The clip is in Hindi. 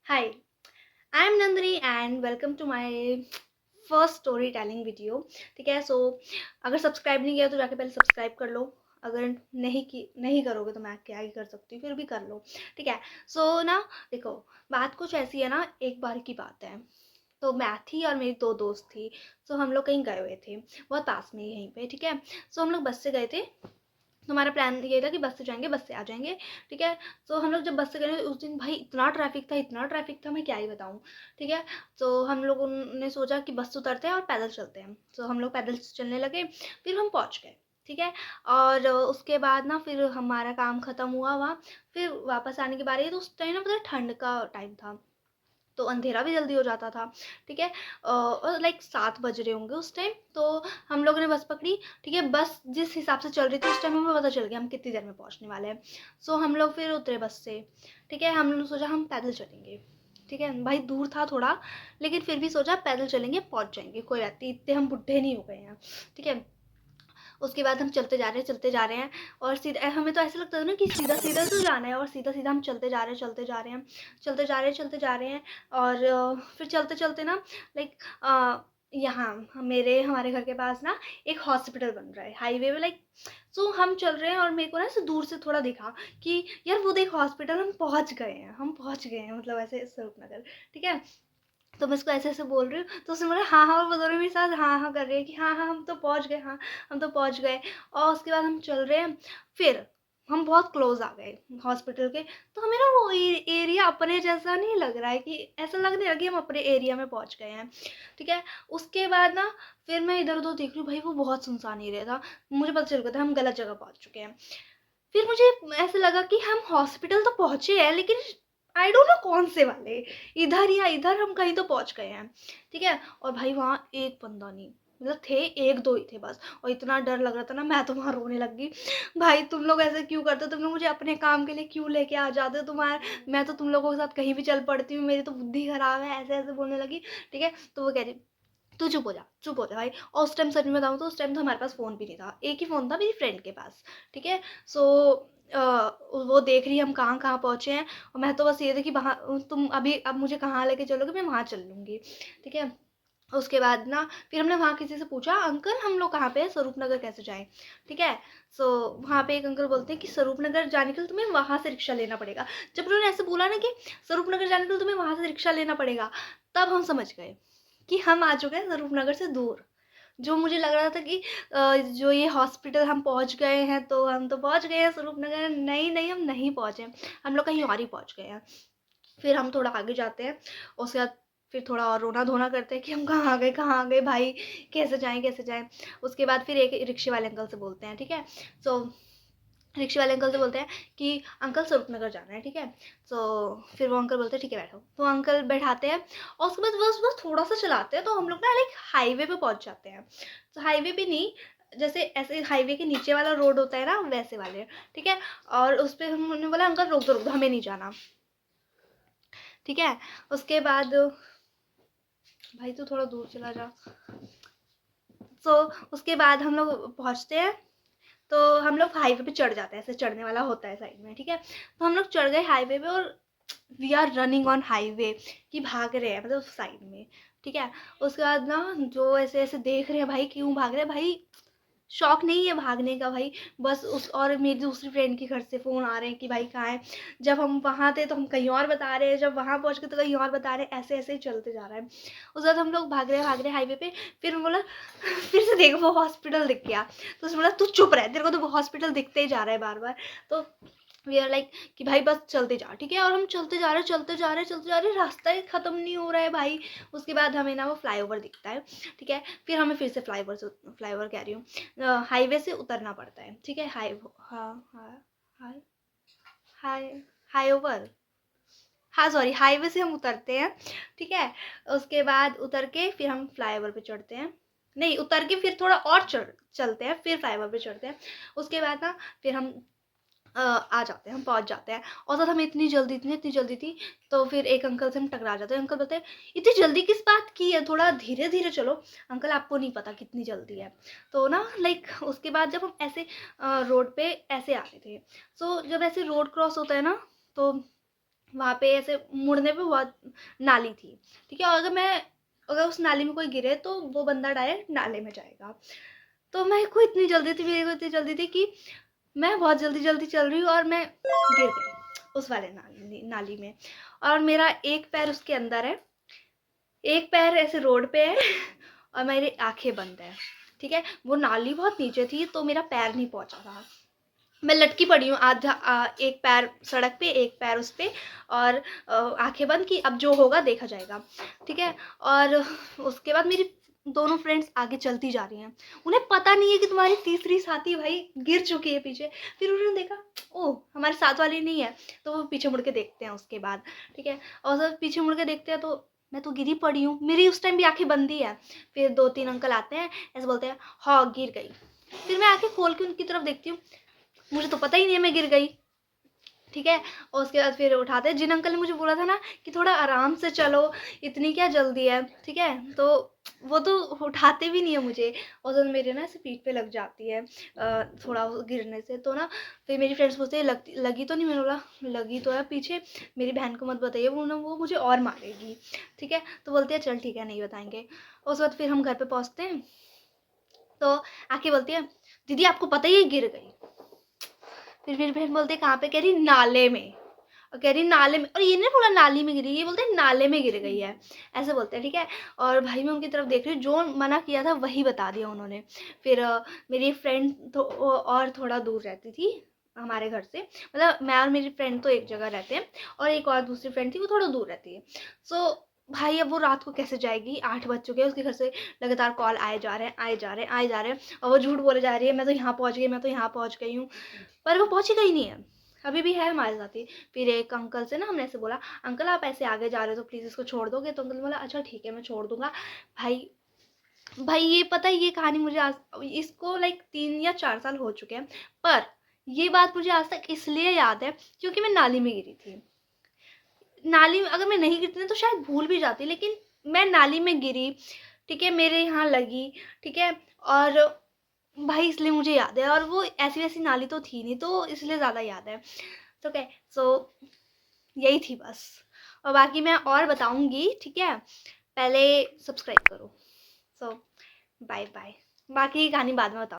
Hi, I am Nandini and welcome to my first story telling video. ठीक है, सो अगर सब्सक्राइब नहीं किया तो जाके पहले सब्सक्राइब कर लो। अगर नहीं करोगे तो मैं क्या ही कर सकती हूँ, फिर भी कर लो। ठीक है, सो ना देखो, बात कुछ ऐसी है ना, एक बार की बात है। तो मैं थी और मेरी दो दोस्त थी। सो हम लोग कहीं गए हुए थे, बहुत पास में ही यहीं पे। ठीक है, सो हम लोग बस से गए थे। तो हमारा प्लान ये था कि बस से जाएंगे, बस से आ जाएंगे। ठीक है, तो हम लोग जब बस से गए उस दिन भाई इतना ट्रैफिक था, इतना ट्रैफिक था, मैं क्या ही बताऊँ। ठीक है, तो हम लोगों ने सोचा कि बस से उतरते हैं और पैदल चलते हैं। तो हम लोग पैदल चलने लगे, फिर हम पहुँच गए। ठीक है, और उसके बाद ना फिर हमारा काम ख़त्म हुआ वहाँ। फिर वापस आने की बारी है, तो उस टाइम ना पता है ठंड का टाइम था, तो अंधेरा भी जल्दी हो जाता था। ठीक है, और लाइक 7 बज रहे होंगे उस टाइम। तो हम लोगों ने बस पकड़ी। ठीक है, बस जिस हिसाब से चल रही थी उस टाइम हमें पता चल गया हम कितनी देर में पहुंचने वाले हैं। सो हम लोग फिर उतरे बस से। ठीक है, हम लोग ने सोचा हम पैदल चलेंगे। ठीक है भाई, दूर था थोड़ा, लेकिन फिर भी सोचा पैदल चलेंगे, पहुंच जाएंगे, कोई बात नहीं, इतने हम बुढ़े नहीं हो गए हैं। ठीक है, उसके बाद हम चलते जा रहे हैं। और सीधा हमें तो ऐसा लगता है ना कि सीधा सीधा तो जाना है, और सीधा सीधा हम चलते जा रहे हैं, चलते जा रहे हैं। और फिर चलते चलते ना लाइक यहाँ मेरे हमारे घर के पास ना एक हॉस्पिटल बन रहा है हाईवे में, लाइक। सो हम चल रहे हैं और मेरे को ना ऐसे दूर से थोड़ा दिखा कि यार वो देख हॉस्पिटल, हम पहुंच गए हैं, मतलब ऐसे स्वरूपनगर। ठीक है, तो मैं उसको ऐसे ऐसे बोल रही हूँ, तो उसने बोला हाँ हाँ, और वो दोनों मेरे साथ हाँ हाँ कर रही है कि हाँ हाँ हम तो पहुँच गए, हाँ हम तो पहुँच गए। और उसके बाद हम चल रहे हैं, फिर हम बहुत क्लोज आ गए हॉस्पिटल के। तो हमें ना वो एरिया अपने जैसा नहीं लग रहा है, कि ऐसा लगने लगा कि हम अपने एरिया में पहुँच गए हैं। ठीक है, उसके बाद ना फिर मैं इधर उधर देख रही हूँ, भाई वो बहुत सुनसान एरिया था। मुझे पता चल गया था हम गलत जगह पहुँच चुके हैं। फिर मुझे ऐसे लगा कि हम हॉस्पिटल तो पहुँचे हैं, लेकिन आई डोंट नो कौन से वाले, इधर या इधर हम कहीं तो पहुँच गए हैं। ठीक है, और भाई वहाँ एक बंदा नहीं, मतलब थे एक दो ही थे बस, और इतना डर लग रहा था ना, मैं तो वहाँ रोने लग गई। भाई तुम लोग ऐसे क्यों करते हो, तुम लोग मुझे अपने काम के लिए क्यों लेके आ जाते हो, तुम्हारे मैं तो तुम लोगों के साथ कहीं भी चल पड़ती हूँ, मेरी तो बुद्धि खराब है, ऐसे ऐसे बोलने लगी। ठीक है, तो वो कह रही तू चुप हो जा भाई। और उस टाइम सच में बताऊँ तो उस टाइम तो हमारे पास फ़ोन भी नहीं था, एक ही फ़ोन था मेरी फ्रेंड के पास। ठीक है, सो वो देख रही है हम कहाँ कहाँ पहुँचे हैं, और मैं तो बस ये थी कि वहाँ तुम अभी अब मुझे कहाँ लेके चलोगे, मैं वहाँ चल लूँगी। ठीक है, उसके बाद ना फिर हमने वहाँ किसी से पूछा, अंकल हम लोग कहाँ पे हैं, स्वरूप नगर कैसे जाएं। ठीक है, सो वहाँ पे एक अंकल बोलते हैं कि स्वरूप नगर जाने के लिए तुम्हें वहाँ से रिक्शा लेना पड़ेगा। जब उन्होंने ऐसे बोला ना कि स्वरूप नगर जाने के लिए तुम्हें वहाँ से रिक्शा लेना पड़ेगा, तब हम समझ गए कि हम आ चुके हैं स्वरूप नगर से दूर। जो मुझे लग रहा था कि जो ये हॉस्पिटल हम पहुंच गए हैं, तो हम तो पहुंच गए हैं स्वरूप नगर, नहीं नहीं हम नहीं पहुंचे, हम लोग कहीं और ही पहुंच गए हैं। फिर हम थोड़ा आगे जाते हैं, उसके बाद फिर थोड़ा और रोना धोना करते हैं कि हम कहाँ आ गए भाई, कैसे जाएं। उसके बाद फिर एक रिक्शे वाले अंकल से बोलते हैं। ठीक है, सो रिक्शे वाले अंकल से बोलते हैं कि अंकल स्वरूपनगर जाना है। ठीक है, तो फिर वो अंकल बोलते हैं ठीक है बैठो, तो अंकल बैठाते हैं। और उसके बाद बस बस थोड़ा सा चलाते हैं तो हम लोग ना लाइक हाईवे पे पहुंच जाते हैं। तो हाईवे भी नहीं, जैसे ऐसे हाईवे के नीचे वाला रोड होता है ना, वैसे वाले। ठीक है, और उस पर हमने बोला अंकल रोक दो हमें नहीं जाना। ठीक है, उसके बाद भाई तू थोड़ा दूर चला जा। तो उसके बाद हम लोग पहुंचते हैं, तो हम लोग हाईवे पे चढ़ जाते हैं, ऐसे चढ़ने वाला होता है साइड में। ठीक है, तो हम लोग चढ़ गए हाईवे पे, और we are running on highway, कि भाग रहे हैं मतलब साइड में। ठीक है, उसके बाद ना जो ऐसे ऐसे देख रहे हैं भाई क्यों भाग रहे हैं भाई, शौक नहीं है भागने का भाई। बस उस और मेरी दूसरी फ्रेंड के घर से फ़ोन आ रहे हैं कि भाई कहाँ है। जब हम वहाँ थे तो हम कहीं और बता रहे हैं, जब वहाँ पहुँच गए तो कहीं और बता रहे हैं, ऐसे ऐसे ही चलते जा रहा है। उसके बाद हम लोग भाग रहे हाईवे पे। फिर बोला फिर से देखो वो हॉस्पिटल दिख गया, तो उसने बोला तू चुप रह, तेरे को तो वो हॉस्पिटल दिखते ही जा रहा है बार बार। तो वी आर लाइक कि भाई बस चलते जा। ठीक है, और हम चलते जा रहे, रास्ता ही ख़त्म नहीं हो रहा है भाई। उसके बाद हमें ना वो फ्लाईओवर दिखता है। ठीक है, फिर हमें फिर से फ्लाईओवर कह रही हूँ, हाईवे से उतरना पड़ता है। ठीक है, हाँ हाँ हाई हाई हाई ओवर, हाँ सॉरी, हाईवे से हम उतरते हैं। ठीक है, उसके बाद उतर के फिर हम फ्लाईओवर पे चढ़ते हैं, नहीं उतर के फिर थोड़ा और चलते हैं, फिर फ्लाईओवर पे चढ़ते हैं। उसके बाद ना फिर हम आ जाते हैं, हम पहुंच जाते हैं। और साथ हमें इतनी जल्दी थी, तो फिर एक अंकल से हम टकरा जाते हैं। अंकल बोलते हैं इतनी जल्दी किस बात की है, थोड़ा धीरे धीरे चलो। अंकल आपको नहीं पता कितनी जल्दी है। तो ना लाइक उसके बाद जब हम ऐसे रोड पे ऐसे आ रहे थे, सो जब ऐसे रोड क्रॉस होता है ना, तो वहाँ पे ऐसे मुड़ने पे बहुत नाली थी, ठीक है। और अगर उस नाली में कोई गिरे तो वो बंदा डायरेक्ट नाले में जाएगा। तो मेरे को इतनी जल्दी थी, मेरे को इतनी जल्दी थी कि मैं बहुत जल्दी जल्दी चल रही हूँ और मैं गिर गई उस वाले नाली में। और मेरा एक पैर उसके अंदर है, एक पैर ऐसे रोड पे है और मेरी आंखें बंद है, ठीक है। वो नाली बहुत नीचे थी तो मेरा पैर नहीं पहुंचा था, मैं लटकी पड़ी हूँ आधा, एक पैर सड़क पे एक पैर उस पे, और आंखें बंद कि अब जो होगा देखा जाएगा, ठीक है। और उसके बाद मेरी दोनों फ्रेंड्स आगे चलती जा रही हैं, उन्हें पता नहीं है कि तुम्हारी तीसरी साथी भाई गिर चुकी है पीछे। फिर उन्होंने देखा ओह हमारे साथ वाली नहीं है, तो वो पीछे मुड़ के देखते हैं उसके बाद, ठीक है। और जब पीछे मुड़ के देखते हैं तो मैं तो गिरी पड़ी हूँ, मेरी उस टाइम भी आंखें बंद ही है। फिर 2-3 अंकल आते हैं, ऐसे बोलते हैं हाँ गिर गई। फिर मैं आंखें खोल के उनकी तरफ देखती हूँ, मुझे तो पता ही नहीं है मैं गिर गई, ठीक है। और उसके बाद फिर उठाते हैं, जिन अंकल ने मुझे बोला था ना कि थोड़ा आराम से चलो, इतनी क्या जल्दी है, ठीक है। तो वो तो उठाते भी नहीं है मुझे, और जब मेरे ना ऐसे पीठ पे लग जाती है थोड़ा गिरने से, तो ना फिर मेरी फ्रेंड्स पूछते हैं लगी तो नहीं, मैंने बोला लगी तो है पीछे, मेरी बहन को मत बताइए वो मुझे और मारेगी, ठीक है। तो बोलते हैं चल ठीक है नहीं बताएंगे। और उसके बाद फिर हम घर पे पहुँचते हैं तो आके बोलती है दीदी आपको पता ही है गिर गई। फिर मेरी बहन बोलते कहाँ पे, कह रही नाले में, और कह रही नाले में, और ये नहीं बोला नाली में गिरी, ये बोलते नाले में गिर गई है, ऐसे बोलते हैं, ठीक है। और भाई मैं उनकी तरफ देख रही हूँ, जो मना किया था वही बता दिया उन्होंने। फिर मेरी फ्रेंड तो और थोड़ा दूर रहती थी हमारे घर से, मतलब मैं और मेरी फ्रेंड तो एक जगह रहते हैं, और एक और दूसरी फ्रेंड थी वो थोड़ा दूर रहती है। सो भाई अब वो रात को कैसे जाएगी, 8 बज चुके हैं, उसके घर से लगातार कॉल आए जा रहे हैं आए जा रहे हैं आए जा रहे हैं, और वो झूठ बोले जा रही है मैं तो यहाँ पहुँच गई मैं तो यहाँ पहुँच गई हूँ, पर वो पहुँची गई नहीं है, अभी भी है हमारे साथ ही। फिर एक अंकल से ना हमने ऐसे बोला अंकल आप ऐसे आगे जा रहे हो तो प्लीज़ इसको छोड़ दोगे, तो अंकल ने बोला अच्छा ठीक है मैं छोड़ दूंगा। भाई भाई ये पता है ये कहानी मुझे आज, इसको लाइक 3 या 4 साल हो चुके हैं, पर ये बात मुझे आज तक इसलिए याद है क्योंकि मैं नाली में गिरी थी। नाली में अगर मैं नहीं गिरती ना तो शायद भूल भी जाती, लेकिन मैं नाली में गिरी, ठीक है, मेरे यहाँ लगी, ठीक है। और भाई इसलिए मुझे याद है, और वो ऐसी वैसी नाली तो थी नहीं तो इसलिए ज़्यादा याद है। तो क्या सो यही थी बस, और बाकी मैं और बताऊंगी, ठीक है। पहले सब्सक्राइब करो। सो बाय बाय, बाकी की कहानी बाद में बताऊँ।